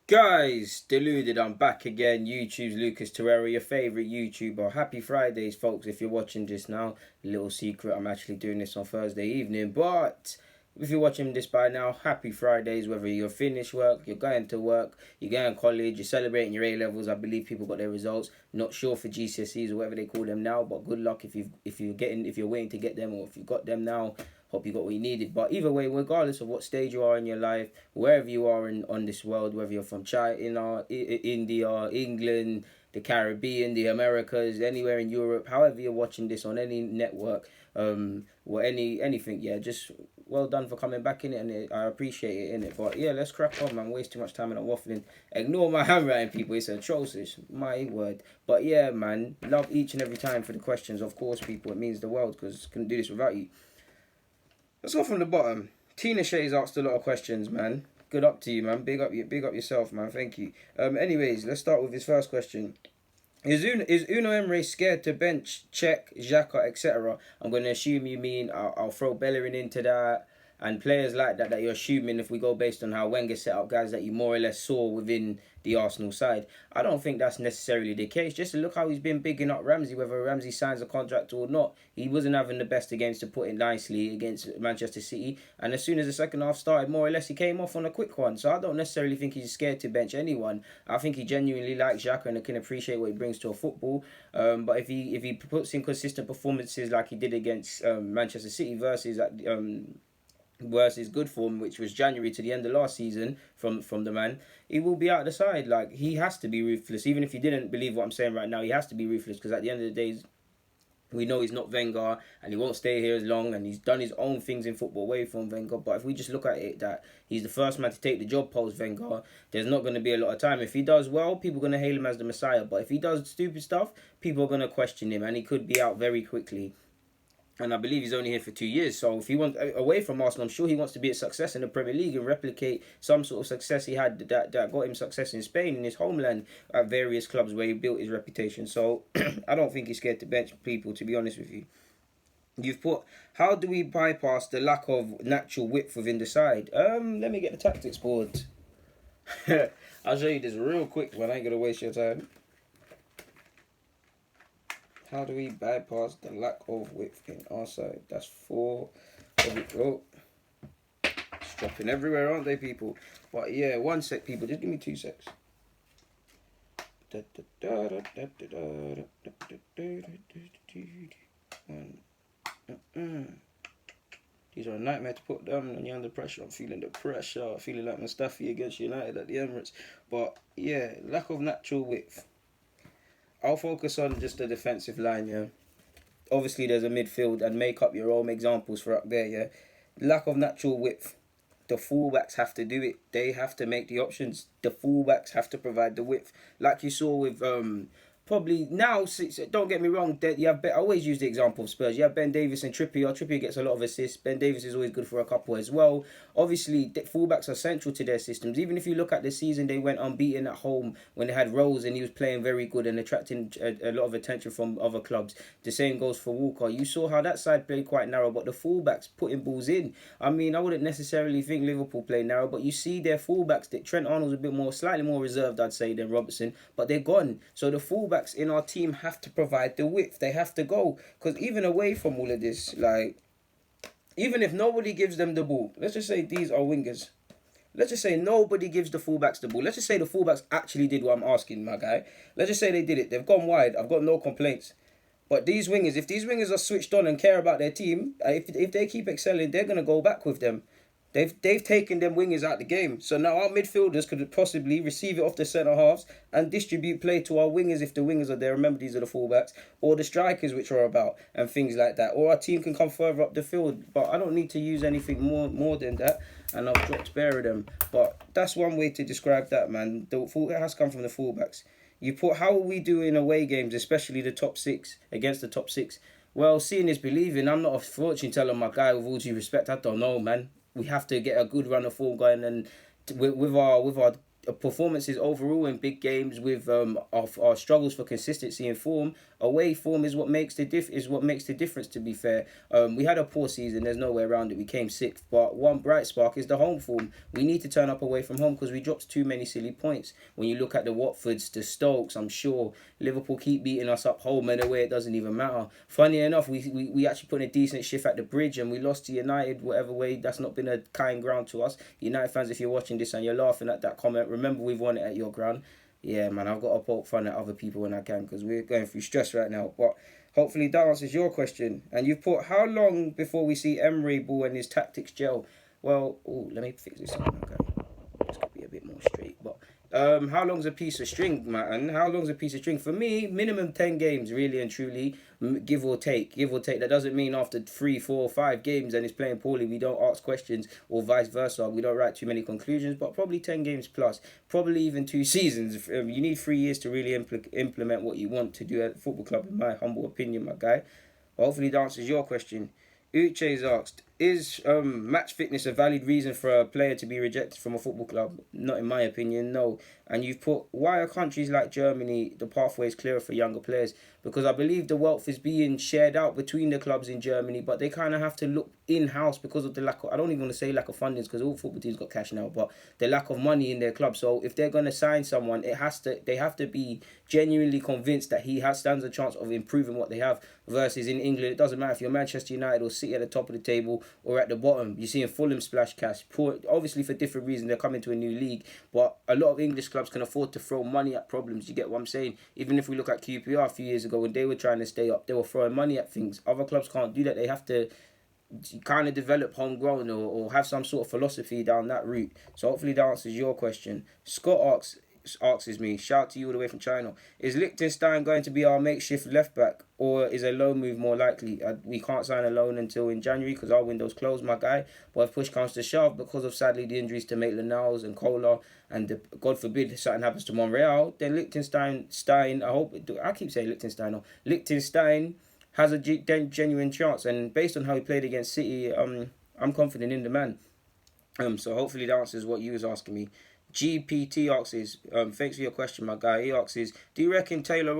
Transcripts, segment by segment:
Guys, deluded, I'm back again. YouTube's Lucas Torreira, your favourite YouTuber. Happy Fridays, folks, if you're watching this now. Little secret, I'm actually doing this on Thursday evening. But if you're watching this by now, happy Fridays, whether you're finished work, you're going to work, you're going to college, you're celebrating your A-levels. I believe people got their results. Not sure for GCSEs or whatever they call them now, but good luck if you're waiting to get them, or if you got them now. Hope you got what you needed. But either way, regardless of what stage you are in your life, wherever you are on this world, whether you're from China, India, England, the Caribbean, the Americas, anywhere in Europe, however you're watching this on any network, or anything, yeah, just well done for coming back in it, and I appreciate it in it. But yeah, let's crack on, man. Waste too much time and I'm waffling. Ignore my handwriting, people. It's atrocious. My word. But yeah, man, love each and every time for the questions. Of course, people, it means the world because I couldn't do this without you. Let's go from the bottom. Tina Shay's asked a lot of questions, man. Good up to you, man. Big up yourself, man. Thank you. Anyways, let's start with his first question. Is Unai Emery scared to bench Czech, Xhaka, etc.? I'm going to assume you mean I'll throw Bellerin into that and players like that you're assuming, if we go based on how Wenger set up guys that you more or less saw within the Arsenal side. I don't think that's necessarily the case. Just look how he's been bigging up Ramsey, whether Ramsey signs a contract or not. He wasn't having the best of games, to put it nicely, against Manchester City. And as soon as the second half started, more or less, he came off on a quick one. So I don't necessarily think he's scared to bench anyone. I think he genuinely likes Xhaka and can appreciate what he brings to a football. But if he puts in consistent performances like he did against Manchester City versus good form, which was January to the end of last season from the man, he will be out of the side. Like, he has to be ruthless. Even if you didn't believe what I'm saying right now, he has to be ruthless, because at the end of the day, we know he's not Wenger and he won't stay here as long, and he's done his own things in football away from Wenger. But if we just look at it that he's the first man to take the job post Wenger, there's not going to be a lot of time. If he does well, people are going to hail him as the Messiah. But if he does stupid stuff, people are going to question him, and he could be out very quickly. And I believe he's only here for 2 years. So if he wants away from Arsenal, I'm sure he wants to be a success in the Premier League and replicate some sort of success he had that got him success in Spain, in his homeland, at various clubs where he built his reputation. So I don't think he's scared to bench people, to be honest with you. You've put, how do we bypass the lack of natural width within the side? Let me get the tactics board. I'll show you this real quick, when I ain't going to waste your time. How do we bypass the lack of width in our side? That's 4. There we go. It's dropping everywhere, aren't they, people? But yeah, 1 sec, people. Just give me 2 secs. These are a nightmare to put down when you're under pressure. I'm feeling the pressure. Feeling like Mustafi against United at the Emirates. But yeah, lack of natural width. I'll focus on just the defensive line, yeah. Obviously, there's a midfield, and make up your own examples for up there, yeah. Lack of natural width. The fullbacks have to do it. They have to make the options. The fullbacks have to provide the width. Like you saw with probably now, don't get me wrong, you have I always use the example of Spurs. You have Ben Davies and Trippier. Trippier gets a lot of assists. Ben Davies is always good for a couple as well. Obviously, fullbacks are central to their systems. Even if you look at the season, they went unbeaten at home when they had Rose, and he was playing very good and attracting a lot of attention from other clubs. The same goes for Walker. You saw how that side played quite narrow, but the fullbacks putting balls in. I mean, I wouldn't necessarily think Liverpool play narrow, but you see their fullbacks. Trent Arnold's a bit more, slightly more reserved, I'd say, than Robertson, but they're gone. So the fullbacks in our team have to provide the width. They have to go, because even away from all of this, like, even if nobody gives them the ball, let's just say these are wingers. Let's just say nobody gives the fullbacks the ball. Let's just say the fullbacks actually did what I'm asking, my guy. Let's just say they did it. They've gone wide. I've got no complaints. But these wingers, if these wingers are switched on and care about their team, if they keep excelling, they're going to go back with them. They've taken them wingers out the game. So now our midfielders could possibly receive it off the centre halves and distribute play to our wingers if the wingers are there. Remember, these are the fullbacks. Or the strikers, which are about, and things like that. Or our team can come further up the field. But I don't need to use anything more than that. And I've dropped bare of them. But that's one way to describe that, man. It has come from the fullbacks. You put, how are we doing away games, especially the top 6, against the top 6? Well, seeing is believing. I'm not a fortune teller, my guy, with all due respect. I don't know, man. We have to get a good run of form going, and with our performances overall in big games with our struggles for consistency in form. Away form is what makes the difference. To be fair, we had a poor season. There's no way around it. We came sixth, but one bright spark is the home form. We need to turn up away from home because we dropped too many silly points. When you look at the Watfords, the Stokes, I'm sure Liverpool keep beating us up home and away. It doesn't even matter. Funny enough, we actually put in a decent shift at the Bridge and we lost to United. Whatever way, that's not been a kind ground to us. United fans, if you're watching this and you're laughing at that comment, remember we've won it at your ground. Yeah, man, I've got to poke fun at other people when I can because we're going through stress right now. But hopefully that answers your question. And you've put, how long before we see Emery ball and his tactics gel? Well, let me fix this up. Okay, this could be a bit more straight. But how long's a piece of string, man? How long's a piece of string? For me, minimum 10 games, really and truly, give or take. That doesn't mean after 3, 4, 5 games and it's playing poorly, we don't ask questions, or vice versa. We don't write too many conclusions, but probably 10 games plus. Probably even 2 seasons. You need 3 years to really implement what you want to do at a football club, in my humble opinion, my guy. Hopefully that answers your question. Uche's asked, is match fitness a valid reason for a player to be rejected from a football club? Not in my opinion, no. And you've put, why are countries like Germany, the pathways clearer for younger players? Because I believe the wealth is being shared out between the clubs in Germany, but they kind of have to look in-house because of the lack of, I don't even want to say lack of funding because all football teams got cash now, but the lack of money in their club. So if they're going to sign someone, they have to be genuinely convinced that he stands a chance of improving what they have. Versus in England, it doesn't matter if you're Manchester United or City at the top of the table or at the bottom. You're seeing Fulham splash cash. Obviously for different reasons, they're coming to a new league, but a lot of English clubs can afford to throw money at problems. You get what I'm saying? Even if we look at QPR a few years ago when they were trying to stay up, they were throwing money at things. Other clubs can't do that. They have to kind of develop homegrown or have some sort of philosophy down that route. So hopefully that answers your question. Scott asks me, shout to you all the way from China, is Liechtenstein going to be our makeshift left back, or is a loan move more likely? We can't sign a loan until in January because our window's closed, my guy. But if push comes to shove, because of sadly the injuries to Maitland-Niles and Kohler, and God forbid something happens to Monreal, then Liechtenstein has a genuine chance. And based on how he played against City, I'm confident in the man. So hopefully that answers what you was asking me. GPT asks, thanks for your question, my guy. He asks, do you reckon Taylor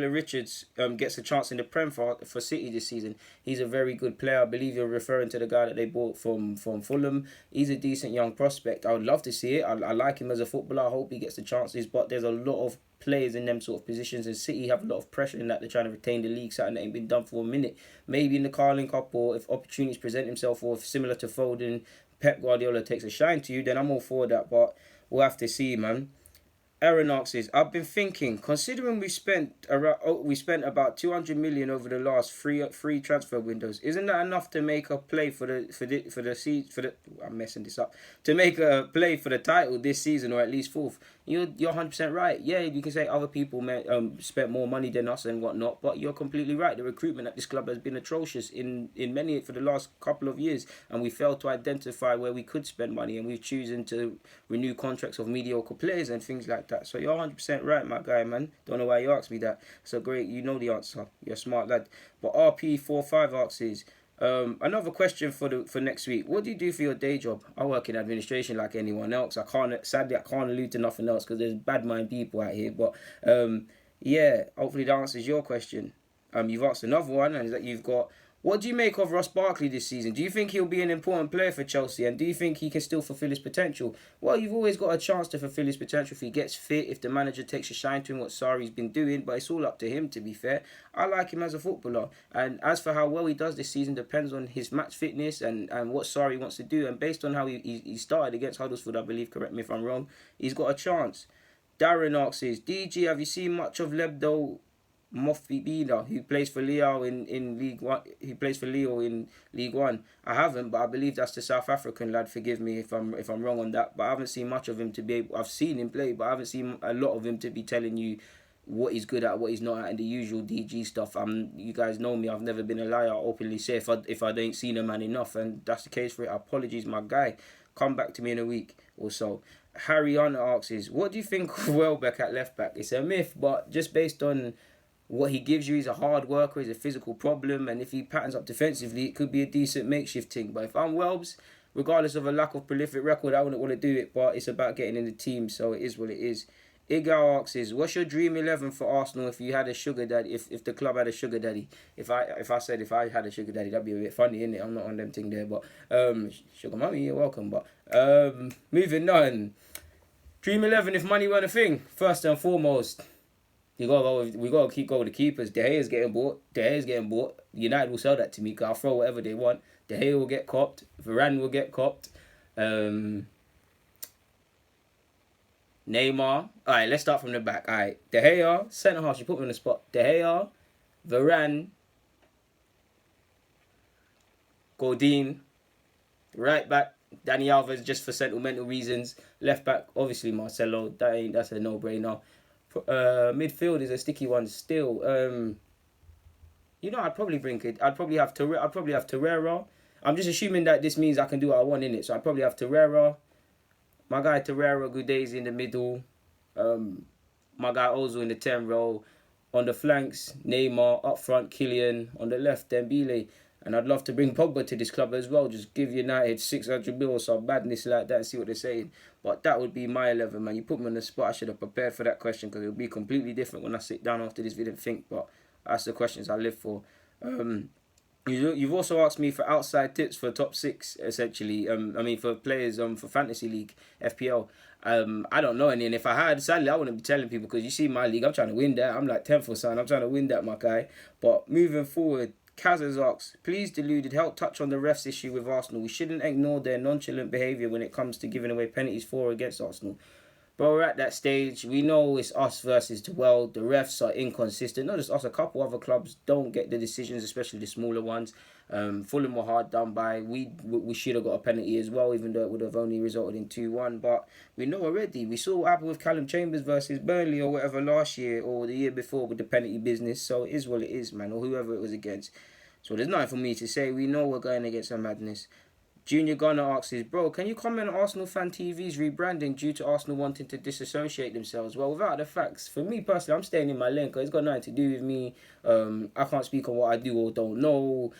Richards gets a chance in the Prem for City this season? He's a very good player. I believe you're referring to the guy that they bought from Fulham. He's a decent young prospect. I would love to see it. I like him as a footballer. I hope he gets the chances, but there's a lot of players in them sort of positions, and City have a lot of pressure in that they're trying to retain the league, something that ain't been done for a minute. Maybe in the Carling Cup, or if opportunities present themselves, or if similar to Foden, Pep Guardiola takes a shine to you, then I'm all for that, but we'll have to see, man. Aaron asks, I've been thinking, considering we spent about 200 million over the last three transfer windows, isn't that enough to make a play I'm messing this up, to make a play for the title this season, or at least fourth? You're 100% right. Yeah, you can say other people spent more money than us and whatnot, but you're completely right. The recruitment at this club has been atrocious in many for the last couple of years, and we failed to identify where we could spend money, and we've chosen to renew contracts of mediocre players and things like that. So you're 100% right, my guy, man. Don't know why you asked me that. So great, you know the answer. You're a smart lad. But RP45 asks, another question for next week. What do you do for your day job? I work in administration like anyone else. Sadly I can't allude to nothing else because there's bad mind people out here. But yeah, hopefully that answers your question. You've asked another one, and that you've got, what do you make of Ross Barkley this season? Do you think he'll be an important player for Chelsea? And do you think he can still fulfil his potential? Well, you've always got a chance to fulfil his potential if he gets fit, if the manager takes a shine to him, what Sarri's been doing. But it's all up to him, to be fair. I like him as a footballer. And as for how well he does this season, depends on his match fitness and what Sarri wants to do. And based on how he started against Huddersfield, I believe, correct me if I'm wrong, he's got a chance. Darren asks, DG, have you seen much of Lebdo Mofibina, who plays for Leo in League One? He plays for Leo in League One. I haven't, but I believe that's the South African lad. Forgive me if I'm wrong on that. But I haven't seen much of him to be able. I've seen him play, but I haven't seen a lot of him to be telling you what he's good at, what he's not at, and the usual DG stuff. You guys know me. I've never been a liar. I openly say if I don't see a man enough, and that's the case for it. Apologies, my guy. Come back to me in a week or so. Harriana asks, what do you think of Welbeck at left back? It's a myth, but just based on what he gives you, he's a hard worker, he's a physical problem, and if he patterns up defensively, it could be a decent makeshift thing. But if I'm Welbs, regardless of a lack of prolific record, I wouldn't want to do it, but it's about getting in the team, so it is what it is. Igal asks is, what's your dream 11 for Arsenal if you had a sugar daddy, if the club had a sugar daddy? If I said if I had a sugar daddy, that'd be a bit funny, innit? I'm not on them thing there, but sugar mummy, you're welcome. But moving on. Dream 11 if money weren't a thing. First and foremost, we gotta keep going with the keepers. De Gea's getting bought. United will sell that to me because I'll throw whatever they want. De Gea will get copped. Varane will get copped. Neymar. Alright, let's start from the back. Alright, De Gea, centre half. You put me on the spot. De Gea, Varane, Godin, right back, Dani Alves just for sentimental reasons. Left back, obviously Marcelo. That's a no-brainer. Midfield is a sticky one still. I'd probably bring it. I'd probably have Torreira. I'm just assuming that this means I can do what I want in it. So I'd probably have Torreira. My guy Torreira, Gudez in the middle. My guy Ozil in the 10 role. On the flanks, Neymar. Up front, Kylian. On the left, Dembele. And I'd love to bring Pogba to this club as well. Just give United 600 mil or some madness like that and see what they're saying. But that would be my 11, man. You put me on the spot. I should have prepared for that question because it would be completely different when I sit down after this video and think. But that's the questions I live for. You've also asked me for outside tips for top 6, essentially. For players for Fantasy League, FPL. I don't know any. And if I had, sadly, I wouldn't be telling people because you see my league, I'm trying to win that. I'm like 10th or something. I'm trying to win that, my guy. But moving forward, Kazas asks, please deluded, help touch on the refs issue with Arsenal. We shouldn't ignore their nonchalant behaviour when it comes to giving away penalties for or against Arsenal. But we're at that stage. We know it's us versus the world. The refs are inconsistent. Not just us, a couple other clubs don't get the decisions, especially the smaller ones. Fulham were hard done by. We should have got a penalty as well, even though it would have only resulted in 2-1. But we know already. We saw what happened with Callum Chambers versus Burnley or whatever last year or the year before with the penalty business. So it is what it is, man, or whoever it was against. So there's nothing for me to say. We know we're going against some madness. Junior Gunner asks, bro, can you comment on Arsenal Fan TV's rebranding due to Arsenal wanting to disassociate themselves? Well, without the facts, for me personally, I'm staying in my lane because it's got nothing to do with me. I can't speak on what I do or don't know.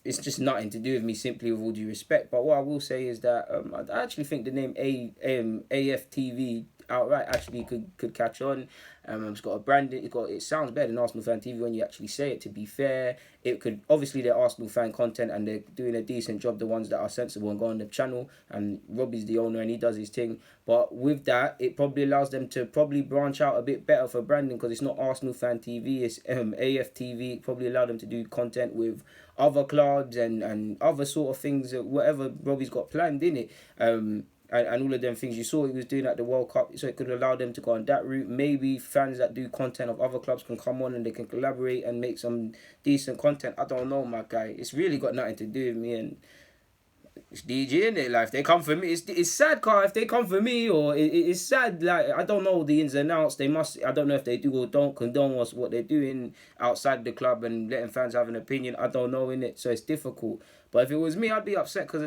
It's just nothing to do with me, simply with all due respect. But what I will say is that I actually think the name AFTV outright actually could catch on. It's got a brand. It sounds better than Arsenal Fan TV when you actually say it. To be fair, it could obviously they're Arsenal fan content and they're doing a decent job. The ones that are sensible and go on the channel, and Robbie's the owner and he does his thing. But with that, it probably allows them to probably branch out a bit better for branding because it's not Arsenal Fan TV. It's AFTV. It probably allow them to do content with other clubs and other sort of things, whatever Robbie's got planned in it. And all of them things you saw he was doing at the World Cup, so it could allow them to go on that route. Maybe fans that do content of other clubs can come on and they can collaborate and make some decent content. I don't know, my guy. It's really got nothing to do with me, and it's DG in it. Like, if they come for me, it's sad, car. If they come for me, or it's sad. Like, I don't know the ins and outs. They must. I don't know if they do or don't condone what they're doing outside the club and letting fans have an opinion. I don't know in it, so it's difficult. But if it was me, I'd be upset because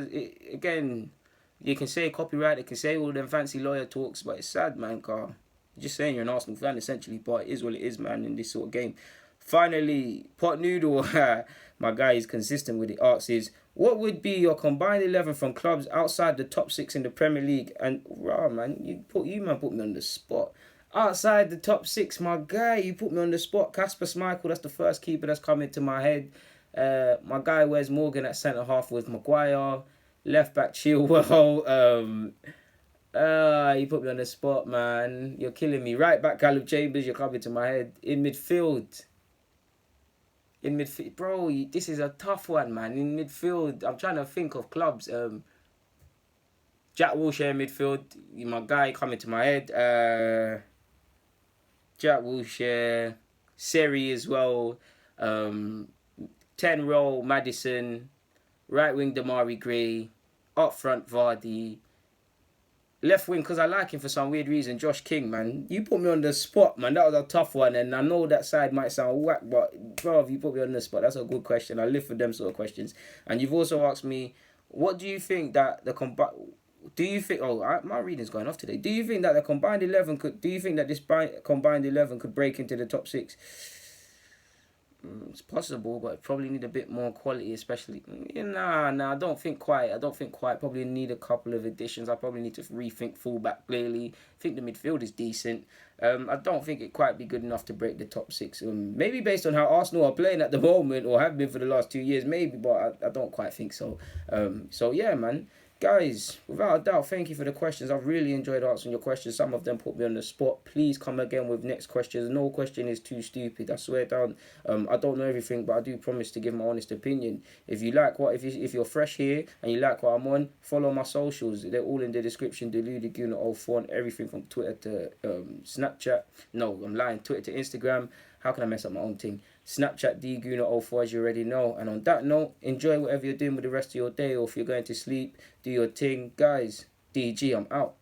again. You can say copyright, they can say all them fancy lawyer talks, but it's sad, man, car. You're just saying you're an Arsenal fan, essentially, but it is what it is, man, in this sort of game. Finally, Pot Noodle, my guy is consistent with it, asks is, what would be your combined 11 from clubs outside the top 6 in the Premier League? And, wow, man, you put me on the spot. Outside the top 6, my guy, you put me on the spot. Kasper Schmeichel, that's the first keeper that's come into my head. My guy Wes Morgan at centre-half with Maguire. Left back Chilwell. You put me on the spot, man. You're killing me. Right back Callum Chambers. You're coming to my head. In midfield, bro. This is a tough one, man. In midfield, I'm trying to think of clubs. Jack Wilshere in midfield. My guy coming to my head. Jack Wilshere, Seri as well. 10 role Maddison. Right wing Damari Gray. Up front, Vardy. Left wing, because I like him for some weird reason, Josh King, man. You put me on the spot, man. That was a tough one. And I know that side might sound whack, but, bro, you put me on the spot. That's a good question. I live for them sort of questions. And you've also asked me, what do you think that the my reading's going off today. Do you think that the combined 11 could... Do you think that this combined 11 could break into the top 6? It's possible, but probably need a bit more quality, especially. I don't think quite. I don't think quite. Probably need a couple of additions. I probably need to rethink fullback clearly. I think the midfield is decent. I don't think it quite be good enough to break the top six. Maybe based on how Arsenal are playing at the moment or have been for the last 2 years, maybe, but I don't quite think so. So yeah, man. Guys, without a doubt, thank you for the questions. I've really enjoyed answering your questions. Some of them put me on the spot. Please come again with next questions. No question is too stupid. I swear down. I don't know everything, but I do promise to give my honest opinion. If you like if you're fresh here and you like what I'm on, follow my socials. They're all in the description. Deludaguna04 and everything from Twitter to Snapchat. No, I'm lying. Twitter to Instagram. How can I mess up my own thing? Snapchat DGuna04 as you already know. And on that note, enjoy whatever you're doing with the rest of your day, or if you're going to sleep, do your thing. Guys, DG, I'm out.